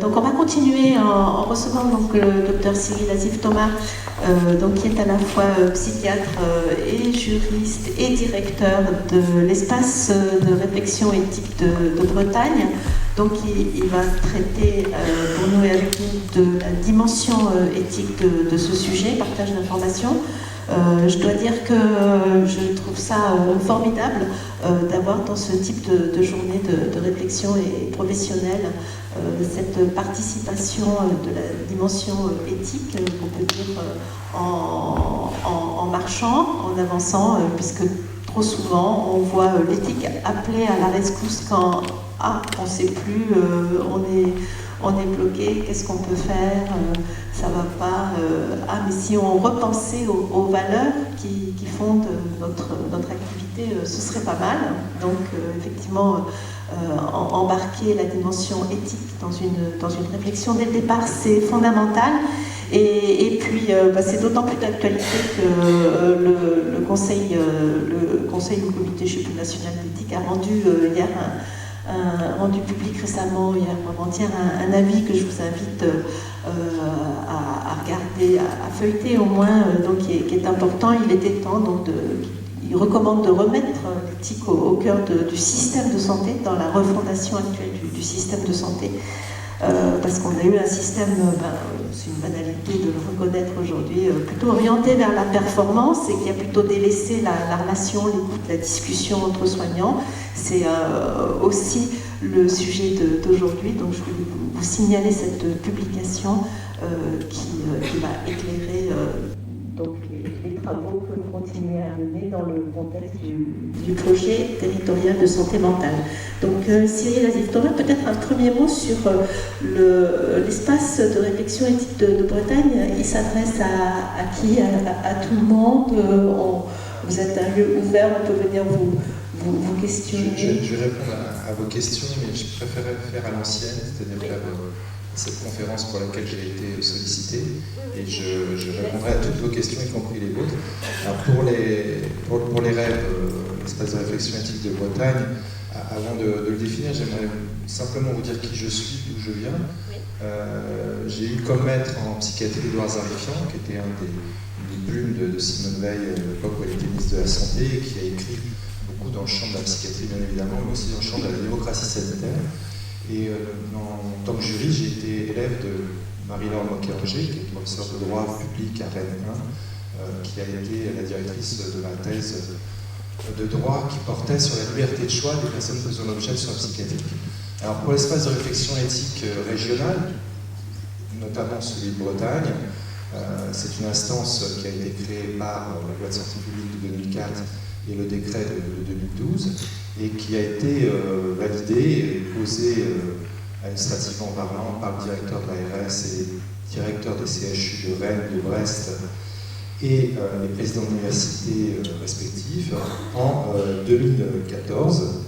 Donc on va continuer en recevant donc, le docteur Cyril Azif-Thomas, qui est à la fois psychiatre et juriste et directeur de l'espace de réflexion éthique de Bretagne. Donc il va traiter pour nous et avec nous de la dimension éthique de ce sujet, partage d'informations. Je dois dire que je trouve ça formidable d'avoir dans ce type de journée de réflexion et professionnelle cette participation de la dimension éthique, on peut dire, en marchant, en avançant, puisque trop souvent on voit l'éthique appelée à la rescousse quand on ne sait plus, on est bloqué, qu'est-ce qu'on peut faire, ça va pas. Mais si on repensait aux valeurs qui fondent notre activité, ce serait pas mal. Donc effectivement, embarquer la dimension éthique dans une réflexion dès le départ, c'est fondamental. Et puis, c'est d'autant plus d'actualité que le conseil du comité national d'éthique a rendu hier rendu public récemment, hier ou avant-hier, un avis que je vous invite à regarder, à feuilleter au moins, qui est important. Il était temps, il recommande de remettre l'éthique au cœur du système de santé, dans la refondation actuelle du système de santé. Parce qu'on a eu un système, c'est une banalité de le reconnaître aujourd'hui, plutôt orienté vers la performance et qui a plutôt délaissé la relation, l'écoute, la discussion entre soignants. C'est aussi le sujet d'aujourd'hui, donc je voulais vous signaler cette publication qui va éclairer les travaux que nous continuons à mener dans le contexte du projet territorial de santé mentale. Donc Cyril Azif-Thomas, peut-être un premier mot sur l'espace de réflexion éthique de Bretagne. Il s'adresse à qui? À tout le monde? Vous êtes un lieu ouvert, on peut venir vous questionner. Je vais répondre à vos questions, mais je préférais faire à l'ancienne, c'est-à-dire faire cette conférence pour laquelle j'ai été sollicité, et je répondrai à toutes vos questions, y compris les vôtres. Alors pour les rêves, l'espace de réflexion éthique de Bretagne, avant de le définir, j'aimerais simplement vous dire qui je suis, d'où je viens. J'ai eu comme maître en psychiatrie Édouard Zarifian, qui était un des plumes de Simone Veil à l'époque où elle était ministre de la Santé, et qui a écrit beaucoup dans le champ de la psychiatrie, bien évidemment, mais aussi dans le champ de la démocratie sanitaire. Et en tant que jury, j'ai été élève de Marie-Laure Moquet-Roger, qui est professeure de droit public à Rennes 1, qui a été la directrice de la thèse de droit qui portait sur la liberté de choix des personnes faisant l'objet de soins psychiatriques. Alors pour l'espace de réflexion éthique régional, notamment celui de Bretagne, c'est une instance qui a été créée par la loi de santé publique de 2004 et le décret de 2012, et qui a été validé et posé administrativement parlant par le directeur de l'ARS et les directeurs des CHU de Rennes, de Brest et les présidents d'universités respectifs en 2014.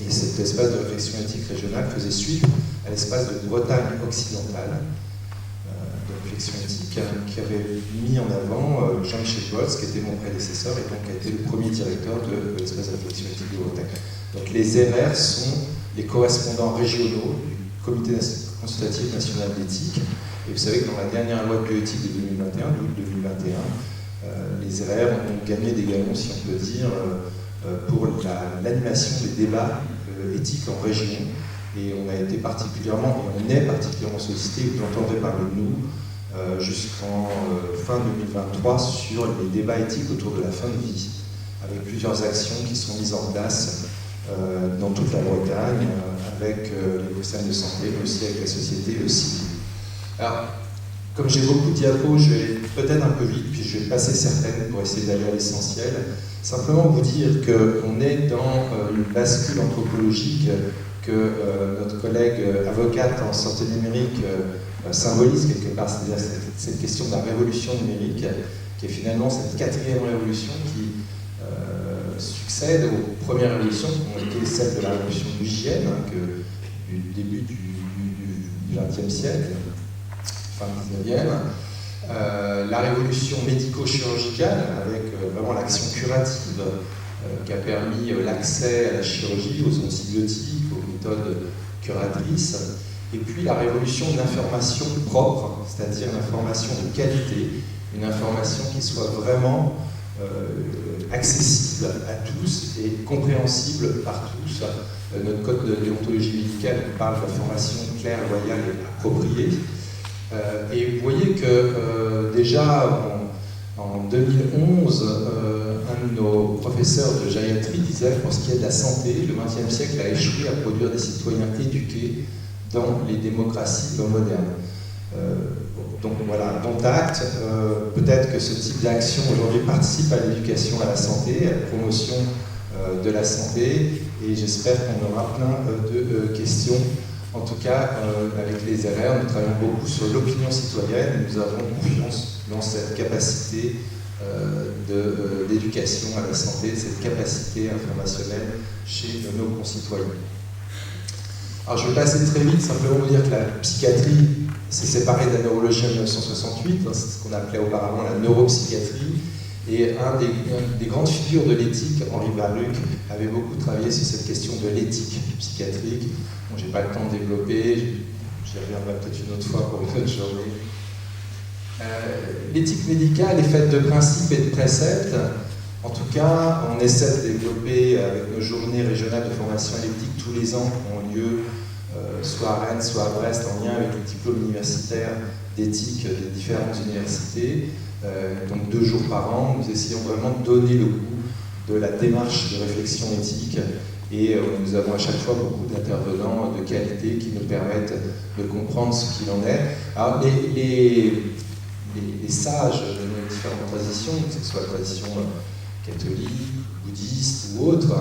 Et cet espace de réflexion éthique régionale faisait suite à l'espace de Bretagne occidentale, de réflexion éthique, qui avait mis en avant Jean-Michel Boltz, qui était mon prédécesseur et donc qui a été le premier directeur de l'espace de réflexion éthique de Bretagne. Donc les MR sont les correspondants régionaux du Comité consultatif national d'éthique. Et vous savez que dans la dernière loi de bioéthique de 2021, d'août 2021, les RR ont gagné des galons, si on peut dire, pour l'animation des débats éthiques en région. Et on a été particulièrement, et on est particulièrement sollicité, vous entendrez parler de nous, jusqu'en fin 2023 sur les débats éthiques autour de la fin de vie, avec plusieurs actions qui sont mises en place dans toute la Bretagne, avec les professionnels de santé, mais aussi avec la société et le civil. Alors, comme j'ai beaucoup de diapos, je vais peut-être un peu vite, puis je vais passer certaines pour essayer d'aller à l'essentiel. Simplement vous dire qu'on est dans une bascule anthropologique que notre collègue avocate en santé numérique symbolise quelque part, c'est-à-dire cette question de la révolution numérique, qui est finalement cette quatrième révolution qui succède aux premières révolutions qui ont été celles de la révolution de l'hygiène, du début du XXe siècle, fin 19e, la révolution médico-chirurgicale avec vraiment l'action curative qui a permis l'accès à la chirurgie, aux antibiotiques, aux méthodes curatrices, et puis la révolution de l'information propre, c'est-à-dire l'information de qualité, une information qui soit vraiment accessible à tous et compréhensible par tous. Notre code de déontologie médicale parle d'information claire, loyale et appropriée. Et vous voyez que déjà en 2011, un de nos professeurs de gériatrie disait, pour ce qui est de la santé, le XXe siècle a échoué à produire des citoyens éduqués dans les démocraties modernes. Donc voilà, dont acte. Peut-être que ce type d'action aujourd'hui participe à l'éducation à la santé, à la promotion de la santé, et j'espère qu'on aura plein de questions. En tout cas, avec les RR, nous travaillons beaucoup sur l'opinion citoyenne, et nous avons confiance dans cette capacité d'éducation à la santé, cette capacité informationnelle chez nos concitoyens. Alors je vais passer très vite, simplement vous dire que la psychiatrie s'est séparée de la neurologie en 1968, c'est ce qu'on appelait auparavant la neuropsychiatrie, et un des grandes figures de l'éthique, Henri Verluc, avait beaucoup travaillé sur cette question de l'éthique psychiatrique. Bon, j'ai pas le temps de développer, j'y reviendrai peut-être une autre fois pour une autre journée. L'éthique médicale est faite de principes et de préceptes. En tout cas, on essaie de développer avec nos journées régionales de formation à l'éthique tous les ans qui ont lieu soit à Rennes, soit à Brest, en lien avec le diplôme universitaire d'éthique des différentes universités. Donc 2 jours par an, nous essayons vraiment de donner le goût de la démarche de réflexion éthique, et nous avons à chaque fois beaucoup d'intervenants de qualité qui nous permettent de comprendre ce qu'il en est. Alors les sages de nos différentes traditions, que ce soit la tradition catholique, bouddhiste ou autre,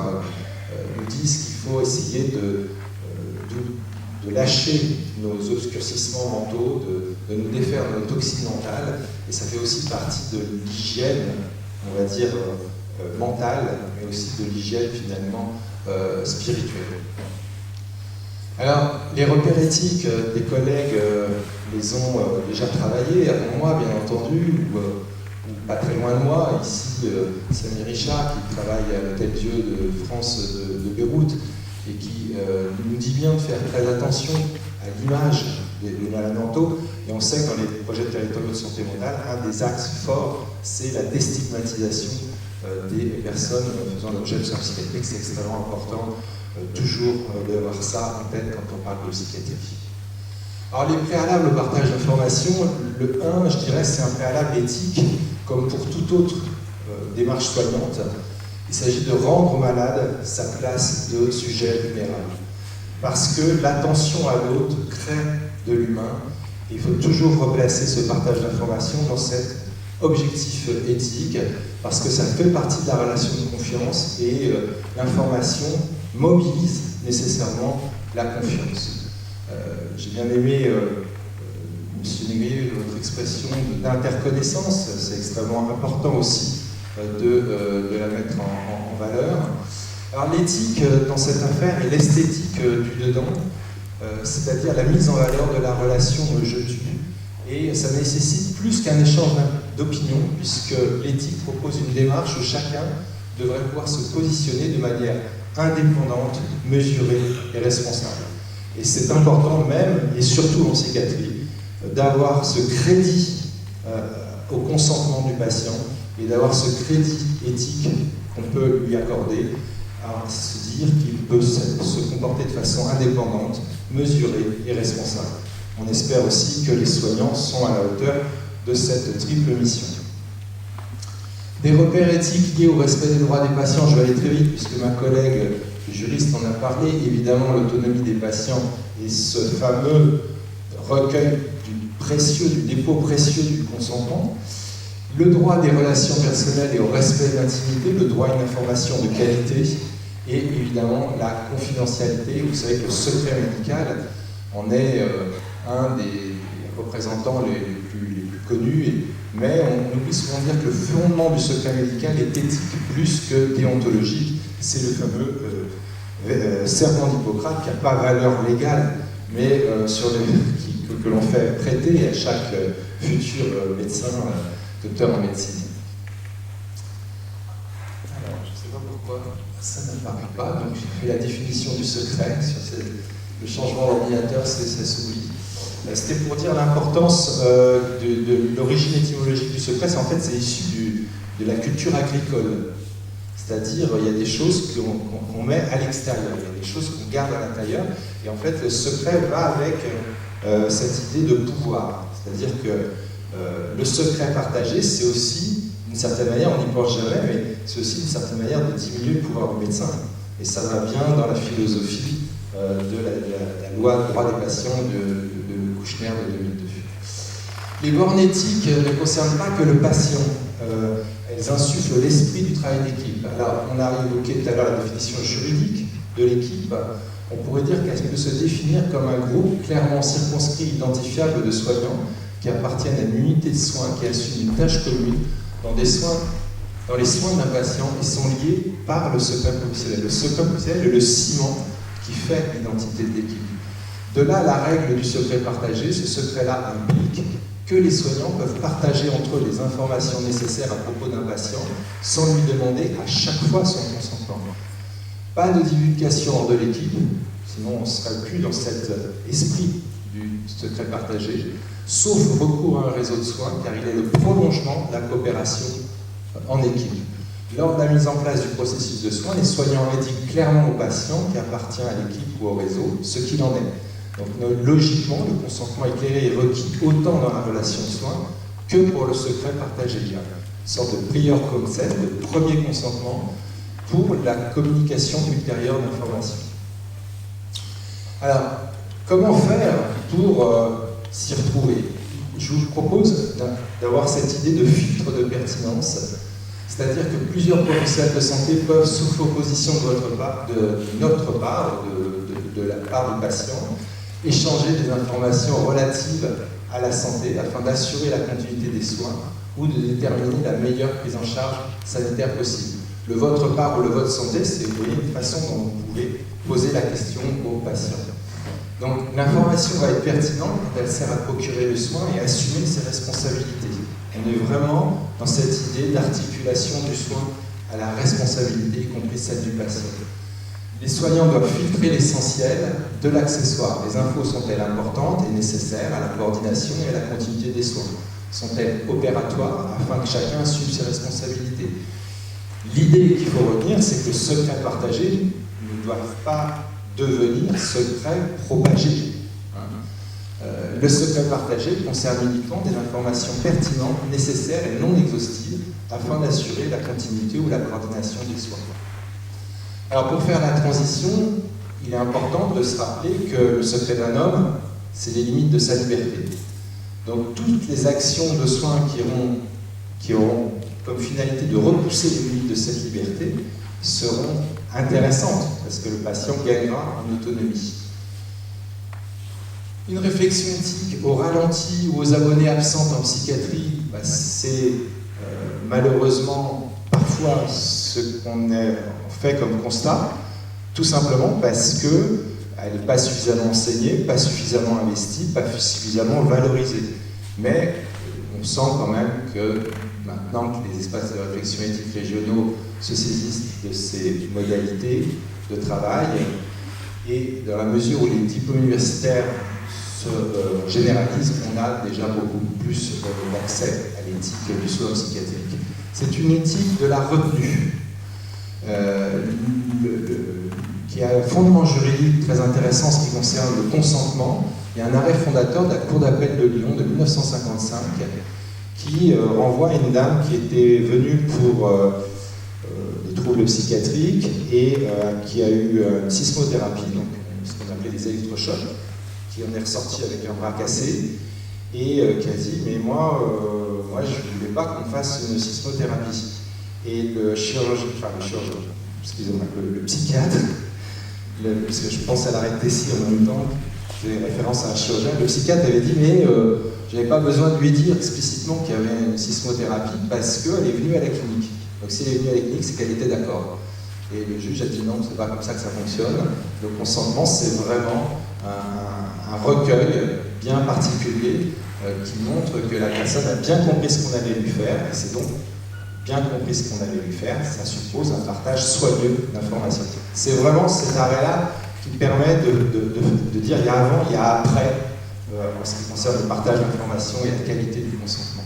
nous disent qu'il faut essayer de lâcher nos obscurcissements mentaux, de nous défaire de nos toxines mentales, et ça fait aussi partie de l'hygiène, on va dire, mentale, mais aussi de l'hygiène finalement spirituelle. Alors, les repères éthiques, des collègues les ont déjà travaillés avant moi, bien entendu, ou pas très loin de moi, ici Samy Richard, qui travaille à l'Hôtel Dieu de France de Beyrouth, et qui nous dit bien de faire très attention à l'image des malades mentaux. Et on sait que dans les projets territoriaux de santé mentale, un des axes forts, c'est la déstigmatisation des personnes faisant l'objet de soins psychiatriques. C'est extrêmement important toujours d'avoir ça en tête quand on parle de psychiatrie. Alors les préalables au partage d'informations, le 1, je dirais, c'est un préalable éthique, comme pour toute autre démarche soignante. Il s'agit de rendre au malade sa place de sujet vulnérable. Parce que l'attention à l'autre crée de l'humain. Il faut toujours replacer ce partage d'informations dans cet objectif éthique, parce que ça fait partie de la relation de confiance, et l'information mobilise nécessairement la confiance. J'ai bien aimé, M. Négrier, votre expression d'interconnaissance. C'est extrêmement important aussi de la mettre en valeur. Alors l'éthique dans cette affaire est l'esthétique du dedans, c'est-à-dire la mise en valeur de la relation je-tu. Et ça nécessite plus qu'un échange d'opinions, puisque l'éthique propose une démarche où chacun devrait pouvoir se positionner de manière indépendante, mesurée et responsable. Et c'est important même, et surtout en psychiatrie, d'avoir ce crédit au consentement du patient, et d'avoir ce crédit éthique qu'on peut lui accorder, à se dire qu'il peut se comporter de façon indépendante, mesurée et responsable. On espère aussi que les soignants sont à la hauteur de cette triple mission. Des repères éthiques liés au respect des droits des patients, je vais aller très vite puisque ma collègue juriste en a parlé. Évidemment, l'autonomie des patients et ce fameux recueil du dépôt précieux du consentement. Le droit des relations personnelles et au respect de l'intimité, le droit à une information de qualité, et évidemment la confidentialité. Vous savez que le secret médical en est un des représentants les plus connus, mais on oublie souvent de dire que le fondement du secret médical est éthique plus que déontologique. C'est le fameux serment d'Hippocrate qui n'a pas valeur légale, mais que l'on fait prêter à chaque futur médecin, docteur en médecine. Alors, je ne sais pas pourquoi ça n'apparaît pas, donc j'ai fait la définition du secret sur le changement d'ordinateur, ça s'oublie. C'était pour dire l'importance de l'origine étymologique du secret. En fait, c'est issu de la culture agricole. C'est-à-dire, il y a des choses qu'on met à l'extérieur, il y a des choses qu'on garde à l'intérieur. Et en fait, le secret va avec cette idée de pouvoir. C'est-à-dire que le secret partagé, c'est aussi, d'une certaine manière, on n'y pense jamais, mais c'est aussi une certaine manière de diminuer le pouvoir du médecin. Et ça va bien dans la philosophie de la loi droit des patients de Kouchner de 2002. Les bornes éthiques ne concernent pas que le patient, elles insufflent l'esprit du travail d'équipe. Alors, on a évoqué tout à l'heure la définition juridique de l'équipe. On pourrait dire qu'elle peut se définir comme un groupe clairement circonscrit, identifiable de soignants qui appartiennent à une unité de soins qui assume une tâche commune dans les soins d'un patient et sont liés par le secret professionnel. Le secret professionnel est le ciment qui fait l'identité de l'équipe. De là, la règle du secret partagé. Ce secret-là implique que les soignants peuvent partager entre eux les informations nécessaires à propos d'un patient sans lui demander à chaque fois son consentement. Pas de divulgation hors de l'équipe, sinon on ne serait plus dans cet esprit du secret partagé, sauf recours à un réseau de soins, car il est le prolongement de la coopération en équipe. Lors de la mise en place du processus de soins, les soignants indiquent clairement au patient qui appartient à l'équipe ou au réseau ce qu'il en est. Donc logiquement, le consentement éclairé est requis autant dans la relation de soins que pour le secret partagé. Il y a une sorte de prior consent, de premier consentement pour la communication ultérieure d'informations. Alors, comment faire pour s'y retrouver? Je vous propose d'avoir cette idée de filtre de pertinence, c'est-à-dire que plusieurs professionnels de santé peuvent, sous opposition de notre part, de la part du patient, échanger des informations relatives à la santé afin d'assurer la continuité des soins ou de déterminer la meilleure prise en charge sanitaire possible. Le votre part ou le votre santé, c'est une façon dont vous pouvez poser la question aux patients. Donc l'information va être pertinente quand elle sert à procurer le soin et à assumer ses responsabilités. On est vraiment dans cette idée d'articulation du soin à la responsabilité, y compris celle du patient. Les soignants doivent filtrer l'essentiel de l'accessoire. Les infos sont-elles importantes et nécessaires à la coordination et à la continuité des soins? Sont-elles opératoires afin que chacun assume ses responsabilités? L'idée qu'il faut retenir, c'est que le secret partagé ne doit pas devenir secret propagé. Le secret partagé concerne uniquement des informations pertinentes, nécessaires et non exhaustives afin d'assurer la continuité ou la coordination des soins. Alors pour faire la transition, il est important de se rappeler que le secret d'un homme, c'est les limites de sa liberté. Donc toutes les actions de soins qui auront comme finalité de repousser les limites de cette liberté seront intéressantes, parce que le patient gagnera en autonomie. Une réflexion éthique au ralenti ou aux abonnés absents en psychiatrie, c'est malheureusement parfois ce qu'on fait comme constat, tout simplement parce qu'elle n'est pas suffisamment enseignée, pas suffisamment investie, pas suffisamment valorisée. Mais on sent quand même que maintenant que les espaces de réflexion éthique régionaux se saisissent de ces modalités de travail, et dans la mesure où les diplômes universitaires se généralisent, on a déjà beaucoup plus d'accès à l'éthique du soin psychiatrique. C'est une éthique de la retenue, qui a un fondement juridique très intéressant en ce qui concerne le consentement. Il y a un arrêt fondateur de la Cour d'appel de Lyon de 1955 qui renvoie à une dame qui était venue pour des troubles psychiatriques et qui a eu une sismothérapie, donc ce qu'on appelait des électrochocs, qui en est ressorti avec un bras cassé et qui a dit « mais moi je ne voulais pas qu'on fasse une sismothérapie ». Et le psychiatre, parce que je pense à l'arrêt de Tessy en même temps, j'ai référence à un chirurgien, le psychiatre avait dit mais je n'avais pas besoin de lui dire explicitement qu'il y avait une sismothérapie parce qu'elle est venue à la clinique. Donc si elle est venue à la clinique, c'est qu'elle était d'accord. Et le juge a dit non, c'est pas comme ça que ça fonctionne. Le consentement, c'est vraiment un recueil bien particulier qui montre que la personne a bien compris ce qu'on allait lui faire, et c'est donc bien compris ce qu'on allait lui faire, ça suppose un partage soigneux d'informations. C'est vraiment cet arrêt-là qui permet de dire il y a avant, il y a après, en ce qui concerne le partage d'informations et la qualité du consentement.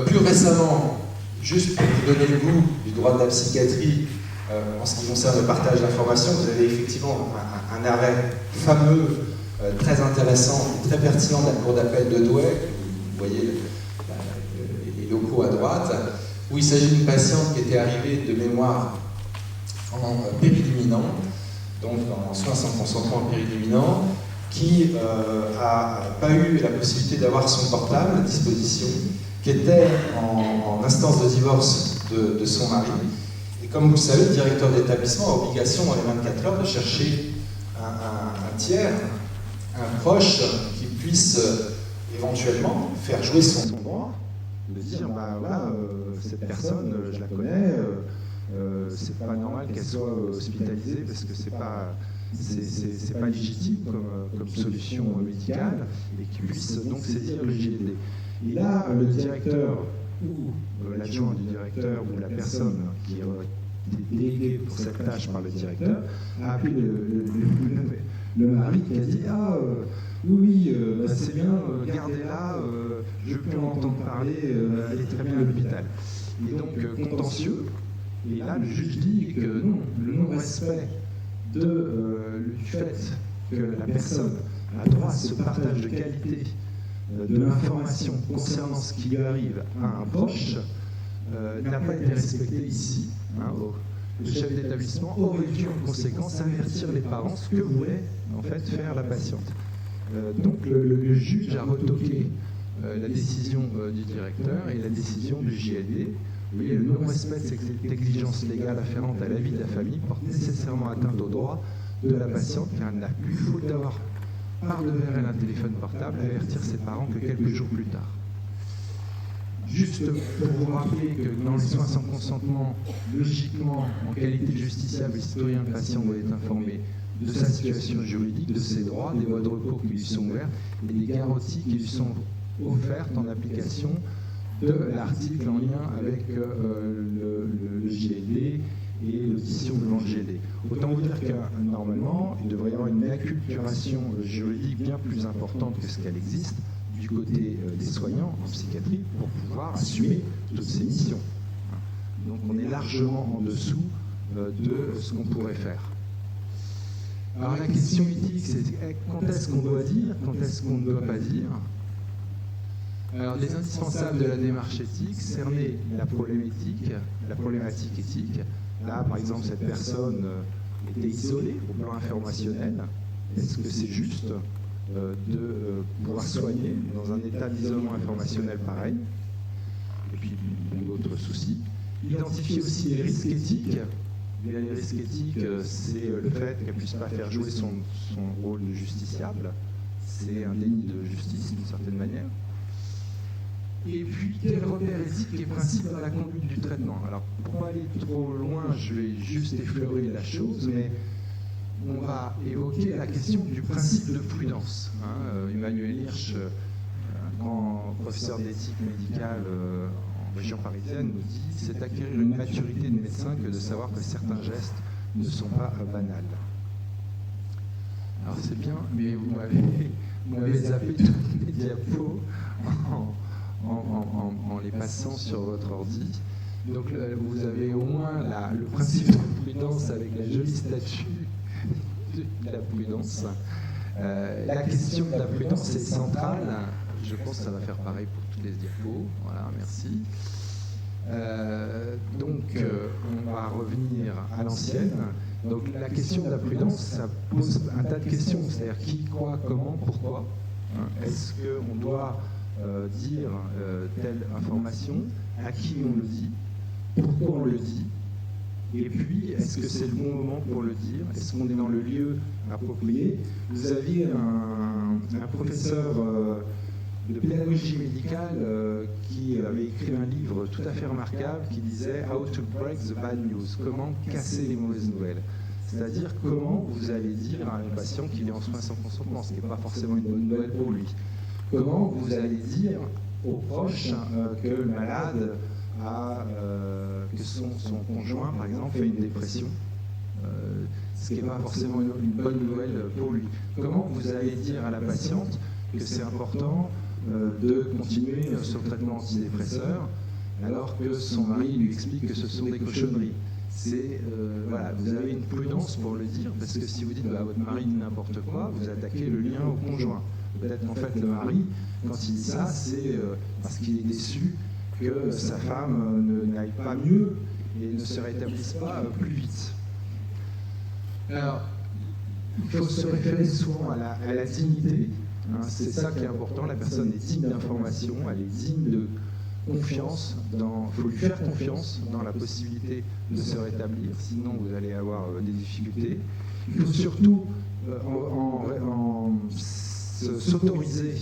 Plus récemment, juste pour vous donner le goût du droit de la psychiatrie, en ce qui concerne le partage d'informations, vous avez effectivement un arrêt fameux, très intéressant et très pertinent de la Cour d'appel de Douai, vous voyez les locaux à droite, où il s'agit d'une patiente qui était arrivée de mémoire en péril imminent, donc en soins sans consentement en péril imminent, qui n'a pas eu la possibilité d'avoir son portable à disposition, qui était en instance de divorce de son mari. Et comme vous le savez, le directeur d'établissement a obligation dans les 24 heures de chercher un tiers, un proche qui puisse éventuellement faire jouer son droit, de dire bah voilà, cette personne, je la connais, c'est pas normal qu'elle soit hospitalisée parce que c'est pas légitime comme solution médicale, et qu'il puisse donc saisir le JLD. Et là, le directeur ou l'adjoint du directeur ou la personne qui est déléguée pour cette tâche par le directeur a appelé le mari qui a dit « Ah, oui, c'est bien, gardez-la, je peux en entendre parler, elle est très bien à l'hôpital. » Et donc, contentieux, et là, le juge dit que non, le non-respect du fait que la personne a droit à ce partage de qualité de l'information concernant ce qui lui arrive à un proche n'a pas été respecté ici. Le chef d'établissement aurait dû en conséquence avertir les parents ce que voulait en fait faire la patiente. Donc le juge a retoqué la décision du directeur et la décision du JLD. Vous voyez, le non-respect de cette exigence légale afférente à la vie de la famille porte nécessairement atteinte aux droits de la patiente, car elle n'a plus, faute d'avoir par devers elle un téléphone portable, avertir ses parents que quelques jours plus tard. Juste pour vous rappeler que dans les soins sans consentement, logiquement, en qualité de justiciable, le citoyen patient doit être informé de sa situation juridique, de ses droits, des voies de recours qui lui sont ouvertes et des garanties qui lui sont offertes en application de l'article en lien avec le JLD et l'audition devant le JLD. Autant vous dire que normalement, il devrait y avoir une acculturation juridique bien plus importante que ce qu'elle existe du côté des soignants en psychiatrie pour pouvoir assumer toutes ces missions. Donc on est largement en dessous de ce qu'on pourrait faire. Alors la question éthique, c'est quand est-ce qu'on doit dire, quand est-ce qu'on ne doit pas dire. Alors les indispensables de la démarche éthique, cerner la problématique éthique. Là, par exemple, cette personne était isolée au plan informationnel. Est-ce que c'est juste de pouvoir soigner dans un état d'isolement informationnel pareil? Et puis d'autres soucis. Identifier aussi les risques éthiques. Les risques éthiques, c'est le fait qu'elle ne puisse pas faire jouer son rôle de justiciable. C'est un déni de justice, d'une certaine manière. Et puis, quel repère éthique et principe dans la conduite du traitement? Alors, pour ne pas aller trop loin, je vais juste effleurer la chose, mais on va évoquer la question du principe de prudence. Emmanuel Hirsch, un grand professeur d'éthique médicale en région parisienne, nous dit « C'est acquérir une maturité de médecin que de savoir que certains gestes ne sont pas banals. » Alors, c'est bien, mais vous m'avez zappé toutes mes diapos en les passant sur votre ordi. Donc vous avez au moins le principe de prudence avec la jolie statue de la prudence. La question de la prudence est centrale. Je pense que ça va faire pareil pour toutes les diapos. Voilà, merci. On va revenir à l'ancienne. Donc la question de la prudence, ça pose un tas de questions. C'est-à-dire qui, quoi, comment, pourquoi. Est-ce qu'on doit dire telle information, à qui on le dit, pourquoi on le dit, et puis est-ce que c'est le bon moment pour le dire, est-ce qu'on est dans le lieu approprié. Vous aviez un professeur de pédagogie médicale qui avait écrit un livre tout à fait remarquable qui disait « How to break the bad news », comment casser les mauvaises nouvelles. C'est-à-dire comment vous allez dire à un patient qu'il est en soins sans consentement, ce qui n'est pas forcément une bonne nouvelle pour lui. Comment vous allez dire aux proches que le malade que son conjoint, par exemple, fait une dépression ce qui n'est pas forcément une bonne nouvelle pour lui. Comment vous allez dire à la patiente que c'est important de continuer sur le traitement antidépresseur alors que son mari lui explique que ce sont des cochonneries? Voilà, vous avez une prudence pour le dire, parce que si vous dites votre mari dit n'importe quoi, vous attaquez le lien au conjoint. Peut-être qu'en fait le mari, quand il dit ça, c'est parce qu'il est déçu que sa femme n'aille pas mieux et ne se rétablisse pas plus vite. Alors, il faut se référer souvent à la dignité, hein, c'est ça qui est important, la personne est digne d'information, elle est digne de confiance, il faut lui faire confiance dans la possibilité de se rétablir, sinon vous allez avoir des difficultés. Il faut surtout s'autoriser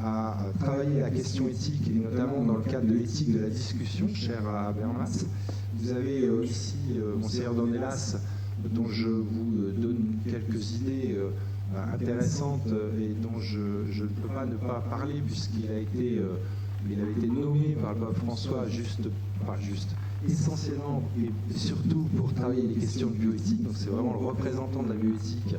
à travailler la question éthique, et notamment dans le cadre de l'éthique de la discussion, chère à Habermas. Vous avez ici Monseigneur Dornelas, dont je vous donne quelques idées intéressantes et dont je ne peux pas ne pas parler, puisqu'il a été... il avait été nommé par le pape François essentiellement et surtout pour travailler les questions de bioéthique. Donc c'est vraiment le représentant de la bioéthique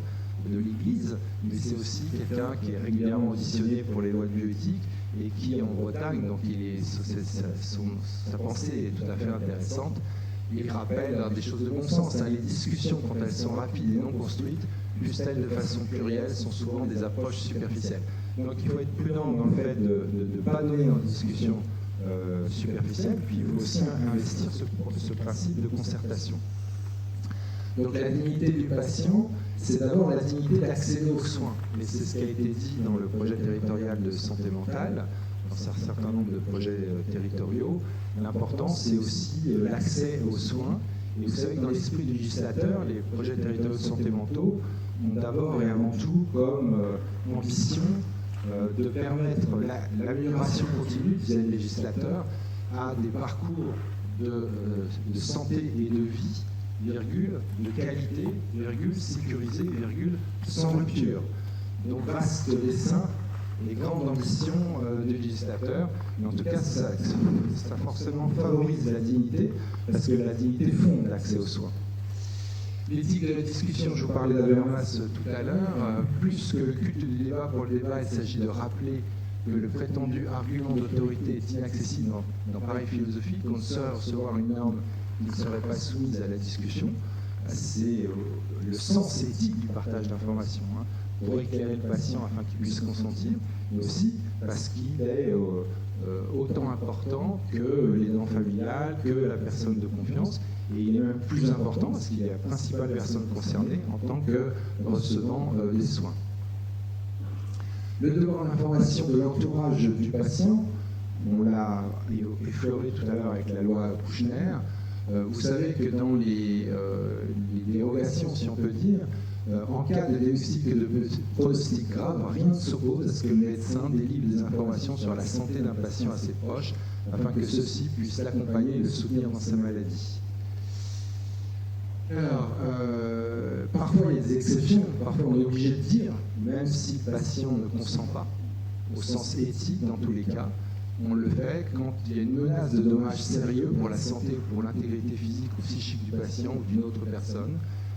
de l'Église, mais c'est aussi quelqu'un qui est régulièrement auditionné pour les lois de bioéthique et qui en Bretagne, donc sa pensée est tout à fait intéressante. Il rappelle des choses de bon sens. Les discussions, quand elles sont rapides et non construites, fussent-elles de façon plurielle, sont souvent des approches superficielles. Donc il faut être prudent dans le fait de ne pas donner dans des discussions superficielles, puis il faut aussi investir ce principe de concertation. Donc la dignité du patient, c'est d'abord la dignité d'accéder aux soins. Et c'est ce qui a été dit dans le projet territorial de santé mentale, dans un certain nombre de projets territoriaux. L'important, c'est aussi l'accès aux soins. Et vous savez que dans l'esprit du législateur, les projets territoriaux de santé mentaux ont d'abord et avant tout comme ambition de permettre l'amélioration continue, disait le législateur, à des parcours de santé et de vie, virgule, de qualité, virgule, sécurisé, virgule, sans rupture. Donc vaste dessein et grande ambition du législateur, mais en tout cas ça forcément favorise la dignité, parce que la dignité fonde l'accès aux soins. L'éthique de la discussion, je vous parlais d'Habermas tout à l'heure, plus que le culte du débat pour le débat, il s'agit de rappeler que le prétendu argument d'autorité est inaccessible dans pareille philosophie, qu'on ne saurait recevoir une norme qui ne serait pas soumise à la discussion. C'est le sens éthique du partage d'informations, hein, pour éclairer le patient afin qu'il puisse consentir, mais aussi parce qu'il est autant important que les dents familiales, que la personne de confiance, et il est même plus important parce qu'il est la principale personne concernée en tant que recevant des soins. Le devoir d'information de l'entourage du patient, on l'a effleuré tout à l'heure avec la loi Kouchner. Vous savez que dans les dérogations, si on peut dire, en cas de diagnostic et de pronostic grave, rien ne s'oppose à ce que le médecin délivre des informations sur la santé d'un patient à ses proches, afin que ceux-ci puissent l'accompagner et le soutenir dans sa maladie. Alors, parfois il y a des exceptions, parfois on est obligé de dire, même si le patient ne consent pas, au sens éthique dans tous les cas, on le fait quand il y a une menace de dommages sérieux pour la santé ou pour l'intégrité physique ou psychique du patient ou d'une autre personne,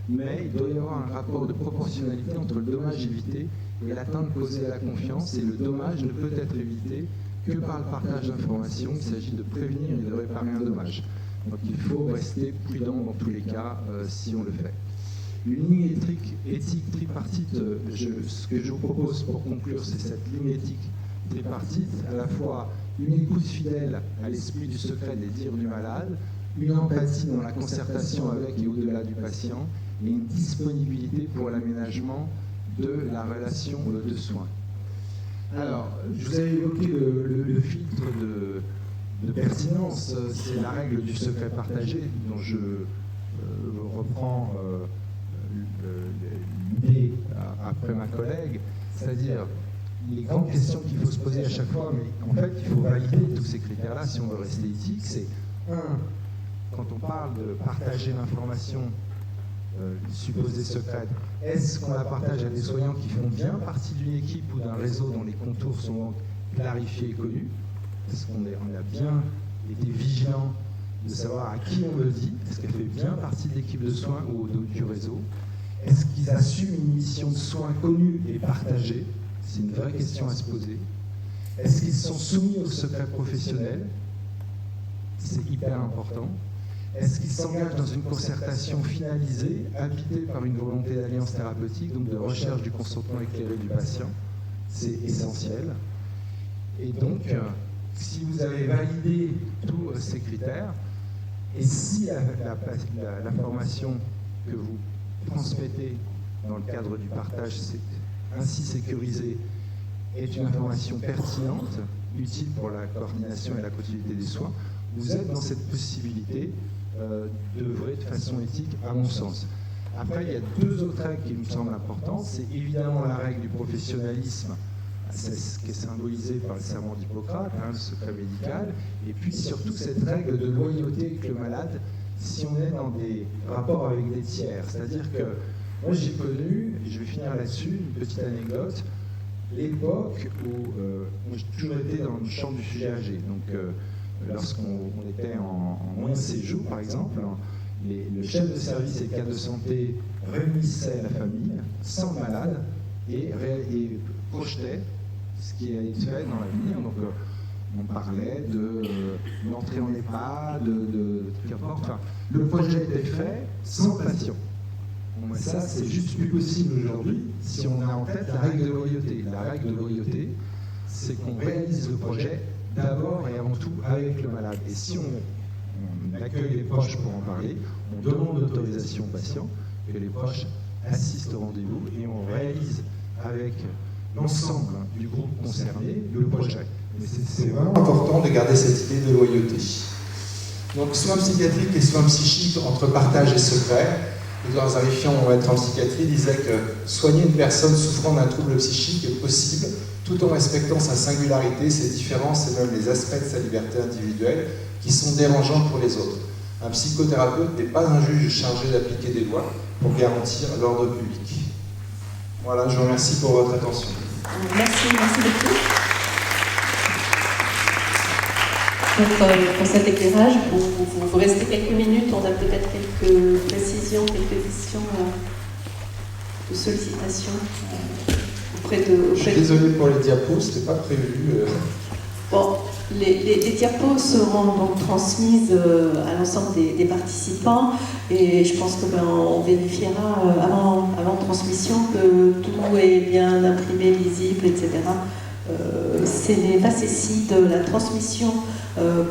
mais il doit y avoir un rapport de proportionnalité entre le dommage évité et l'atteinte causée à la confiance, et le dommage ne peut être évité que par le partage d'informations. Il s'agit de prévenir et de réparer un dommage. Donc il faut rester prudent dans tous les cas si on le fait. Une ligne éthique tripartite, ce que je vous propose pour conclure, c'est cette ligne éthique tripartite, à la fois une écoute fidèle à l'esprit du secret des dires du malade, une empathie dans la concertation avec et au-delà du patient, et une disponibilité pour l'aménagement de la relation de soins. Alors, je vous avais évoqué le filtre de pertinence, c'est la règle du secret partagé, dont je reprends l'idée après ma collègue, c'est-à-dire les grandes questions qu'il faut se poser à chaque fois, mais en fait il faut valider tous ces critères-là si on veut rester éthique. C'est quand on parle de partager l'information supposée secrète, est-ce qu'on la partage à des soignants qui font bien partie d'une équipe ou d'un réseau dont les contours sont clarifiés et connus? Est-ce qu'on a bien été vigilant de savoir à qui on le dit, est-ce qu'elle fait bien partie de l'équipe de soins ou du réseau, est-ce qu'ils assument une mission de soins connue et partagée, c'est une vraie question à se poser, est-ce qu'ils sont soumis au secret professionnel, c'est hyper important, est-ce qu'ils s'engagent dans une concertation finalisée, habitée par une volonté d'alliance thérapeutique, donc de recherche du consentement éclairé du patient, c'est essentiel. Et donc, si vous avez validé tous ces critères, et si l'information que vous transmettez dans le cadre du partage ainsi sécurisée est une information pertinente, utile pour la coordination et la continuité des soins, vous êtes dans cette possibilité d'œuvrer de façon éthique, à mon sens. Après, il y a deux autres règles qui me semblent importantes. C'est évidemment la règle du professionnalisme, c'est ce qui est symbolisé par le serment d'Hippocrate, le secret médical, et puis surtout cette règle de loyauté avec le malade si on est dans des rapports avec des tiers. C'est-à-dire que moi j'ai connu, et je vais finir là-dessus, une petite anecdote, l'époque où moi j'ai toujours été dans le champ du sujet âgé. Donc lorsqu'on était en moyen de séjour, par exemple, le chef de service et le cadre de santé réunissait la famille sans le malade et projetait ce qui allait être fait dans l'avenir. Donc on parlait de l'entrée en EHPAD, de qu'importe. Enfin, le projet était fait sans patient. Bon, ça, c'est juste plus possible aujourd'hui si on a en tête la règle de loyauté. La règle de loyauté, c'est qu'on réalise le projet d'abord et avant tout avec le malade. Et si on accueille les proches pour en parler, on demande l'autorisation au patient, que les proches assistent au rendez-vous et on réalise avec l'ensemble du groupe concerné le projet. Mais c'est vraiment important de garder cette idée de loyauté. Donc, soins psychiatriques et soins psychiques entre partage et secret. Édouard Zarifian, mon maître en psychiatrie, disait que soigner une personne souffrant d'un trouble psychique est possible tout en respectant sa singularité, ses différences et même les aspects de sa liberté individuelle qui sont dérangeants pour les autres. Un psychothérapeute n'est pas un juge chargé d'appliquer des lois pour garantir l'ordre public. Voilà, je vous remercie pour votre attention. Merci beaucoup. Pour cet éclairage, vous restez quelques minutes, on a peut-être quelques précisions, quelques questions de sollicitation auprès de... Je suis désolé pour les diapos, ce n'était pas prévu. Bon, les diapos seront donc transmises à l'ensemble des participants et je pense qu'on vérifiera avant transmission que tout est bien imprimé, lisible, etc. C'est les facéties de la transmission,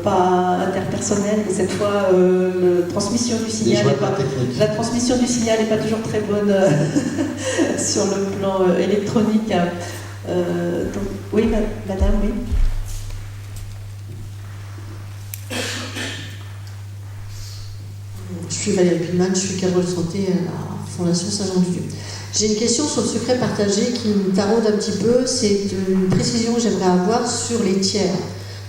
pas interpersonnelle, mais cette fois la transmission du signal n'est pas toujours très bonne sur le plan électronique. Donc, oui, madame, oui. Je suis Valérie Pillman, je suis cadre de santé à la Fondation Saint-Jean-du-Dieu. J'ai une question sur le secret partagé qui me taraude un petit peu. C'est une précision que j'aimerais avoir sur les tiers.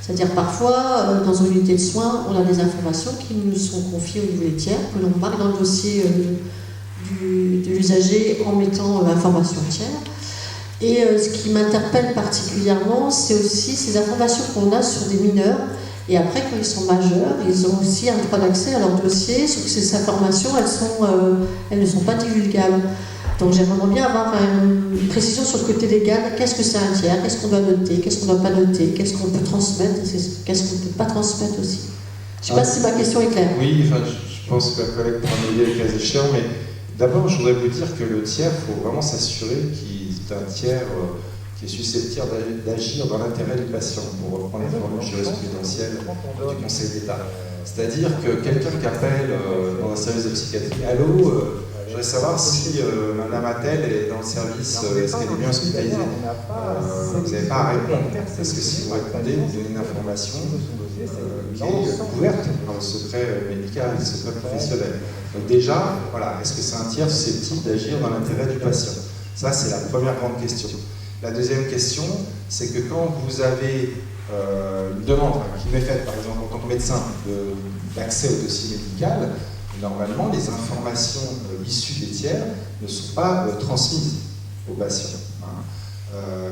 C'est-à-dire parfois, dans une unité de soins, on a des informations qui nous sont confiées au niveau des tiers, que l'on marque dans le dossier de l'usager en mettant l'information tiers. Et ce qui m'interpelle particulièrement, c'est aussi ces informations qu'on a sur des mineurs. Et après, quand ils sont majeurs, ils ont aussi un droit d'accès à leur dossier, sauf que ces informations, elles ne sont pas divulgables. Donc j'aimerais bien avoir une précision sur le côté légal. Qu'est-ce que c'est un tiers? Qu'est-ce qu'on doit noter? Qu'est-ce qu'on ne doit pas noter? Qu'est-ce qu'on peut transmettre? Qu'est-ce qu'on ne peut pas transmettre aussi? Je ne sais pas si ma question est claire. Oui, enfin, je pense que la collègue pourra m'aider le cas échéant, mais d'abord, je voudrais vous dire que le tiers, il faut vraiment s'assurer qu'il est un tiers qui est susceptible d'agir dans l'intérêt du patient, pour reprendre les formules jurisprudentielles du Conseil d'État. C'est-à-dire que quelqu'un qui appelle dans un service de psychiatrie, allô, je voudrais savoir si Madame Attel est dans le service, est-ce qu'elle est bien hospitalisée. Vous n'avez pas à répondre, parce que si vous répondez, vous donnez une information qui est couverte par le secret médical et le secret professionnel. Donc déjà, voilà, est-ce que c'est un tiers susceptible d'agir dans l'intérêt du patient? Ça, c'est la première grande question. La deuxième question, c'est que quand vous avez une demande qui m'est faite, par exemple, en tant que médecin, d'accès au dossier médical, normalement, les informations issues des tiers ne sont pas transmises au patient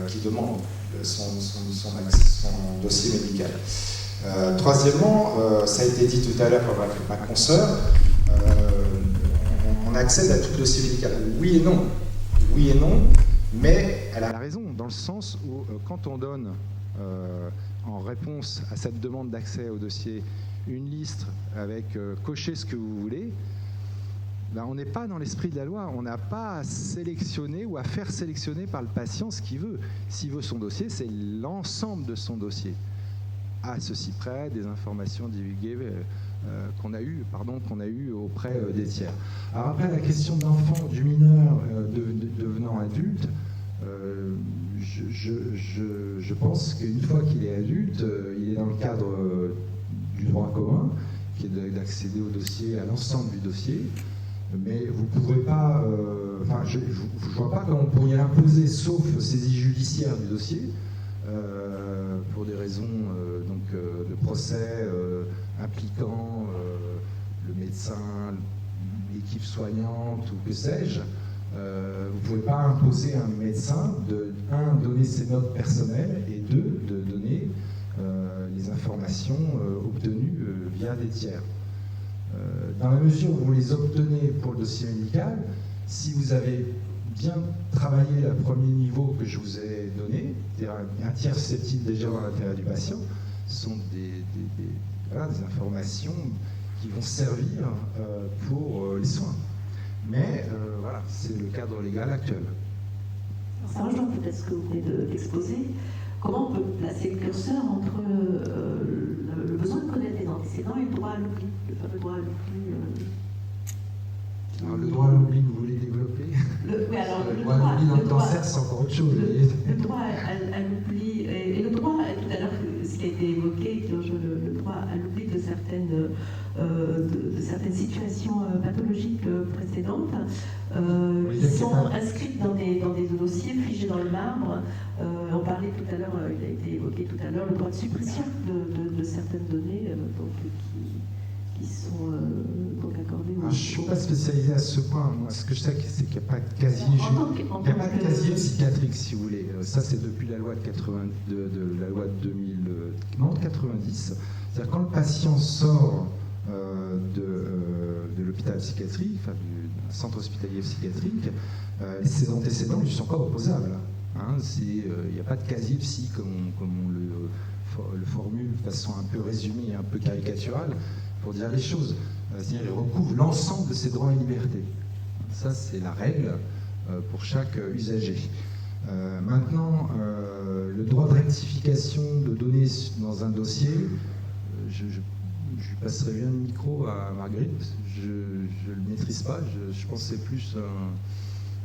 qui demande son dossier médical. Troisièmement, ça a été dit tout à l'heure par ma consoeur, on accède à tout dossier médical. Oui et non. Oui et non, mais elle a raison, dans le sens où quand on donne en réponse à cette demande d'accès au dossier une liste avec cochez ce que vous voulez, ben on n'est pas dans l'esprit de la loi, on n'a pas à sélectionner ou à faire sélectionner par le patient ce qu'il veut. S'il veut son dossier, c'est l'ensemble de son dossier. À ceci près, des informations divulguées qu'on a eues auprès des tiers. Alors après, la question de l'enfant, du mineur devenant adulte, je pense qu'une fois qu'il est adulte, il est dans le cadre du droit commun, qui est d'accéder au dossier, à l'ensemble du dossier. Mais vous ne pourrez pas, je ne vois pas comment vous pourriez imposer, sauf saisie judiciaire du dossier, pour des raisons de procès impliquant le médecin, l'équipe soignante ou que sais-je. Vous ne pouvez pas imposer à un médecin de, donner ses notes personnelles et deux, de donner les informations obtenues via des tiers. Dans la mesure où vous les obtenez pour le dossier médical, si vous avez bien travaillé le premier niveau que je vous ai donné, c'est-à-dire un tiers susceptible déjà dans l'intérêt du patient, ce sont des informations qui vont servir pour les soins. Mais voilà, c'est le cadre légal actuel. Ça rejoint peut-être ce que vous venez d'exposer. Comment on peut placer le curseur entre le besoin de connaître les antécédents et le droit à l'oubli, le fameux droit à l'oubli Alors, le droit à l'oubli, vous voulez développer? Oui, alors, le droit à l'oubli dans le cancer, c'est encore autre chose. Le droit à l'oubli, et le droit, tout à l'heure, ce qui a été évoqué, le droit à l'oubli de certaines situations pathologiques précédentes, qui sont inscrites dans des dossiers figés dans le marbre. On parlait tout à l'heure, il a été évoqué tout à l'heure, le droit de suppression de certaines données qui sont accordées. Je ne suis pas spécialisé à ce point. Moi, ce que je sais, c'est qu'il n'y a pas de casier, casier psychiatrique, si vous voulez. Ça, c'est depuis la loi de 90. C'est-à-dire quand le patient sort de l'hôpital psychiatrique, enfin du centre hospitalier psychiatrique, ses antécédents lui sont pas opposables. Il n'y a pas de casier psy comme on le formule de façon un peu résumée et un peu caricaturale pour dire les choses. C'est-à-dire qu'il recouvre l'ensemble de ses droits et libertés. Ça, c'est la règle pour chaque usager. Maintenant, le droit de rectification de données dans un dossier, je passerai bien le micro à Marguerite, je ne le maîtrise pas, je pense que c'est plus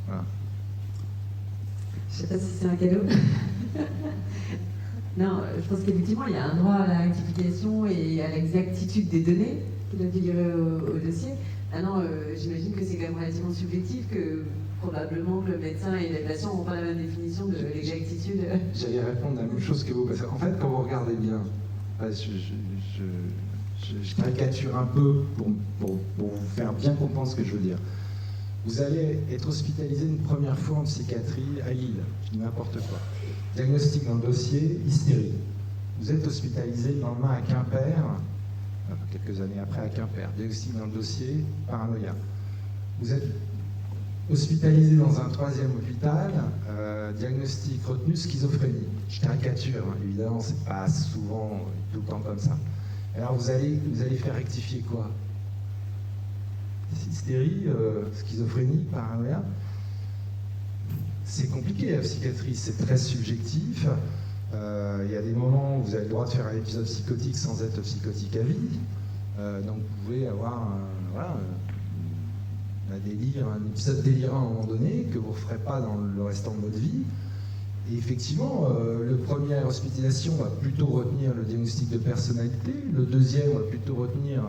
voilà. Je ne sais pas si c'est un cadeau. Non, je pense qu'effectivement, il y a un droit à la rectification et à l'exactitude des données qui doivent figurer au dossier. Maintenant, j'imagine que c'est quand même relativement subjectif, que probablement que le médecin et les patients n'ont pas la même définition de l'exactitude. J'allais répondre la même chose que vous, parce qu'en fait, quand vous regardez bien, je caricature un peu pour vous faire bien comprendre ce que je veux dire. Vous allez être hospitalisé une première fois en psychiatrie à Lille, n'importe quoi. Diagnostic dans le dossier, hystérie. Vous êtes hospitalisé le lendemain à Quimper, quelques années après à Quimper. Diagnostic dans le dossier, paranoïa. Vous êtes hospitalisé dans un troisième hôpital, diagnostic retenu, schizophrénie. Je caricature, évidemment, c'est pas souvent tout le temps comme ça. Alors vous allez faire rectifier quoi? Hystérie, schizophrénie, paranoïa. C'est compliqué la psychiatrie, c'est très subjectif. Il y a des moments où vous avez le droit de faire un épisode psychotique sans être psychotique à vie. Donc vous pouvez avoir un délire, un épisode délirant à un moment donné que vous ne referez pas dans le restant de votre vie. Et effectivement, le premier hospitalisation va plutôt retenir le diagnostic de personnalité, le deuxième va plutôt retenir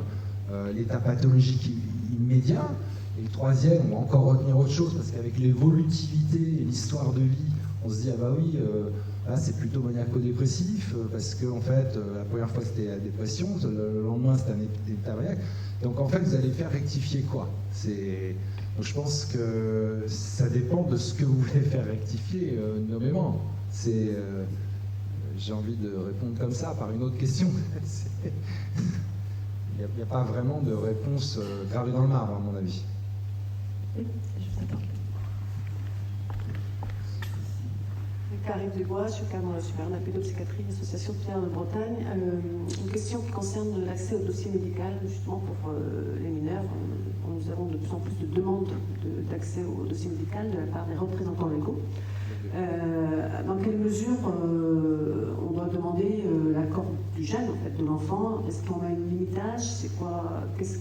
l'état pathologique immédiat, et le troisième, on va encore retenir autre chose, parce qu'avec l'évolutivité et l'histoire de vie, on se dit, ah bah oui, là c'est plutôt maniaco-dépressif, parce que en fait, la première fois c'était la dépression, le lendemain c'était un état maniaque. Donc en fait, vous allez faire rectifier quoi? Donc, je pense que ça dépend de ce que vous voulez faire rectifier nommément. j'ai envie de répondre comme ça par une autre question. Il n'y a pas vraiment de réponse gravée dans le marbre, à mon avis. Oui, je vous attends. Karine Dubois, je suis cadre supérieur de la pédopsychiatrie, l'association Pierre de Bretagne. Une question qui concerne l'accès au dossier médical, justement pour les mineurs. Nous avons de plus en plus de demandes d'accès au dossier médical de la part des représentants légaux. Dans quelle mesure on doit demander l'accord du jeune, en fait, de l'enfant? Est-ce qu'on a une limite d'âge? C'est quoi? Est-ce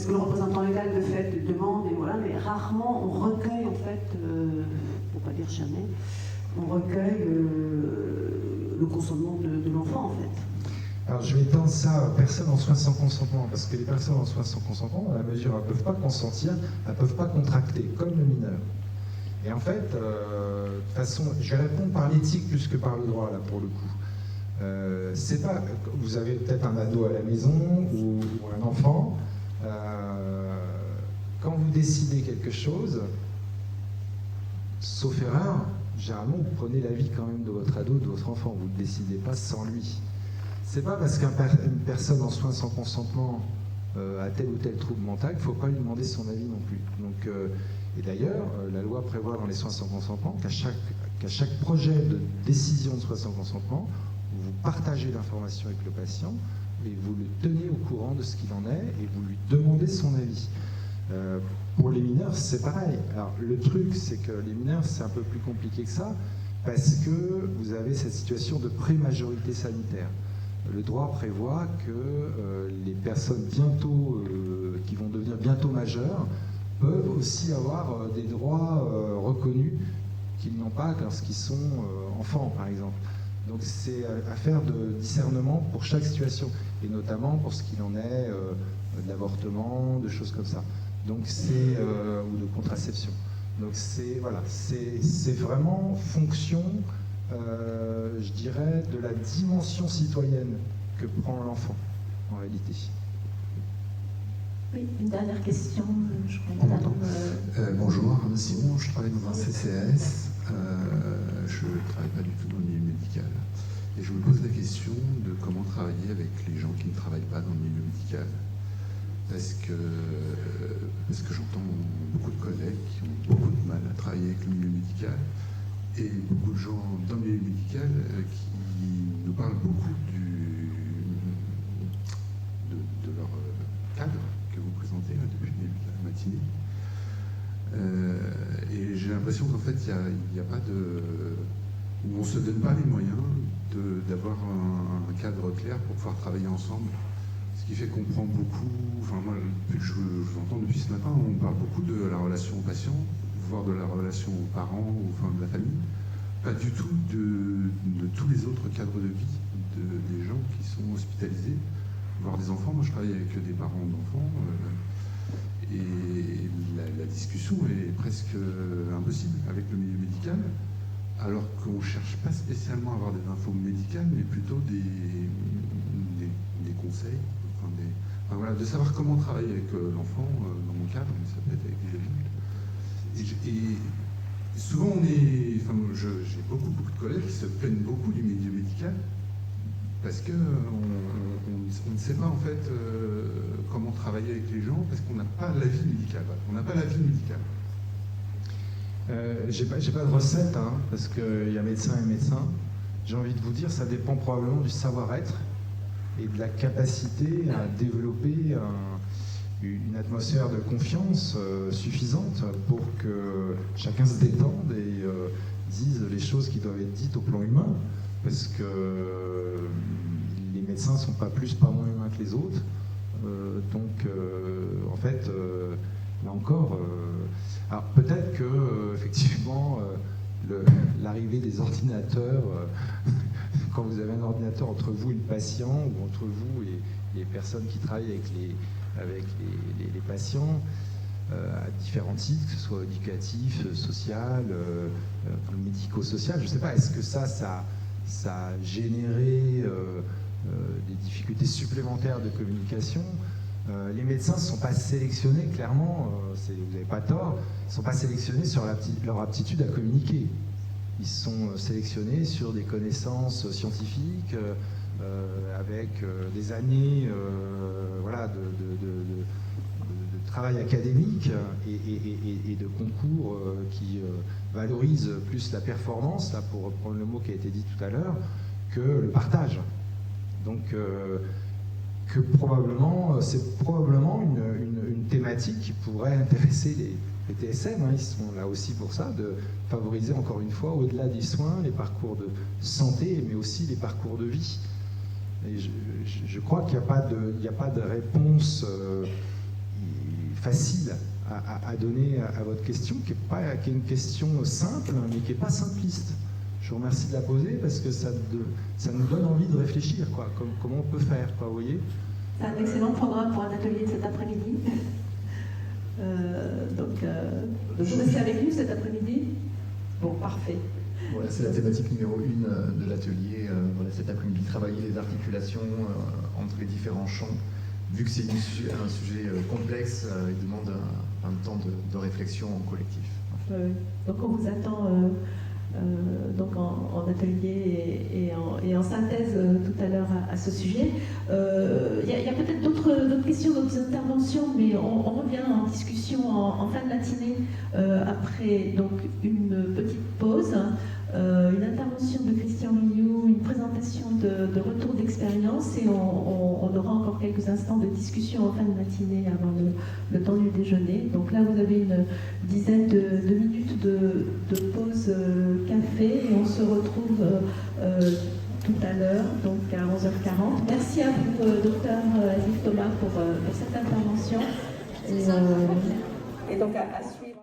que le représentant légal de fait demande, et voilà, mais rarement on recueille, en fait, pour pas dire jamais, on recueille le consentement de l'enfant, en fait. Alors je vais étendre ça aux personnes en soins sans consentement, parce que les personnes en soins sans consentement, dans la mesure où elles ne peuvent pas consentir, elles ne peuvent pas contracter, comme le mineur. Et en fait, de toute façon, je vais répondre par l'éthique plus que par le droit, là, pour le coup. C'est pas, vous avez peut-être un ado à la maison ou un enfant, quand vous décidez quelque chose, sauf erreur, généralement vous prenez l'avis quand même de votre ado, de votre enfant, vous ne décidez pas sans lui. C'est pas parce qu'une personne en soins sans consentement a tel ou tel trouble mental qu'il ne faut pas lui demander son avis non plus. Donc, et d'ailleurs, la loi prévoit dans les soins sans consentement qu'à chaque projet de décision de soins sans consentement, vous partagez l'information avec le patient et vous le tenez au courant de ce qu'il en est et vous lui demandez son avis. Pour les mineurs, c'est pareil. Alors, le truc, c'est que les mineurs, c'est un peu plus compliqué que ça, parce que vous avez cette situation de pré-majorité sanitaire. Le droit prévoit que les personnes qui vont devenir bientôt majeures peuvent aussi avoir des droits reconnus qu'ils n'ont pas lorsqu'ils sont enfants, par exemple. Donc c'est affaire de discernement pour chaque situation, et notamment pour ce qu'il en est de l'avortement, de choses comme ça. Donc c'est ou de contraception. Donc c'est voilà, c'est vraiment fonction, je dirais, de la dimension citoyenne que prend l'enfant en réalité. Oui, une dernière question, je crois. Bonjour, Simon, je travaille dans un CCAS, je ne travaille pas du tout dans le milieu médical. Et je me pose la question de comment travailler avec les gens qui ne travaillent pas dans le milieu médical. Parce que j'entends beaucoup de collègues qui ont beaucoup de mal à travailler avec le milieu médical et beaucoup de gens dans le milieu médical qui nous parlent beaucoup de leur cadre que vous présentez là, depuis le début de la matinée. Et j'ai l'impression qu'en fait, il n'y a pas de... où on ne se donne pas les moyens d'avoir un cadre clair pour pouvoir travailler ensemble. Ce qui fait qu'on prend beaucoup, enfin moi, depuis que je vous entends depuis ce matin, on parle beaucoup de la relation au patient, voire de la relation aux parents, enfin de la famille, pas du tout de tous les autres cadres de vie des gens qui sont hospitalisés, voire des enfants. Moi je travaille avec des parents d'enfants, et la discussion est presque impossible avec le milieu médical, alors qu'on ne cherche pas spécialement à avoir des infos médicales, mais plutôt des conseils. Voilà, de savoir comment travailler avec l'enfant, dans mon cadre, mais ça peut être avec des adultes. Et souvent, j'ai beaucoup de collègues qui se plaignent beaucoup du milieu médical, parce qu'on ne sait pas en fait comment travailler avec les gens, parce qu'on n'a pas l'avis médical. On n'a pas l'avis médical. J'ai pas de recette, hein, parce qu'il y a médecin et médecin. J'ai envie de vous dire, ça dépend probablement du savoir-être et de la capacité à développer une atmosphère de confiance suffisante pour que chacun se détende et dise les choses qui doivent être dites au plan humain, parce que les médecins ne sont pas plus, pas moins humains que les autres. Donc, en fait, là encore, alors peut-être que, effectivement, l'arrivée des ordinateurs, quand vous avez un ordinateur entre vous et le patient, ou entre vous et les personnes qui travaillent avec les patients, à différents titres, que ce soit éducatif, social, médico-social, je ne sais pas, est-ce que ça a généré des difficultés supplémentaires de communication? Les médecins ne sont pas sélectionnés, clairement, vous n'avez pas tort, ils ne sont pas sélectionnés sur leur aptitude à communiquer. Ils sont sélectionnés sur des connaissances scientifiques, avec des années voilà, de travail académique et de concours qui valorisent plus la performance, là, pour reprendre le mot qui a été dit tout à l'heure, que le partage. Donc, c'est probablement une thématique qui pourrait intéresser les TSM, hein. Ils sont là aussi pour ça, de favoriser encore une fois, au-delà des soins, les parcours de santé, mais aussi les parcours de vie. Et je crois qu'il n'y a pas de réponse facile à donner à votre question, qui est une question simple, mais qui n'est pas simpliste. Je vous remercie de la poser parce que ça nous donne envie de réfléchir, quoi, comment on peut faire, quoi, vous voyez. C'est un excellent programme pour un atelier de cet après-midi. Donc vous restez avec nous cet après-midi? Bon, parfait. Voilà, c'est la thématique numéro 1 de l'atelier. Voilà, cet après-midi, travailler les articulations entre les différents champs. Vu que c'est un sujet complexe, il demande un temps de réflexion collectif. Donc on vous attend donc en atelier et en synthèse tout à l'heure à ce sujet. Il y a peut-être d'autres questions, d'autres interventions, mais on revient en discussion en fin de matinée après donc une petite pause. Une intervention de Christian Rioux, une présentation de retour d'expérience et on aura encore quelques instants de discussion en fin de matinée avant le temps du déjeuner. Donc là, vous avez une dizaine de minutes de pause café et on se retrouve tout à l'heure, donc à 11h40. Merci à vous, docteur Aziz Thomas, pour cette intervention. Et donc à suivre.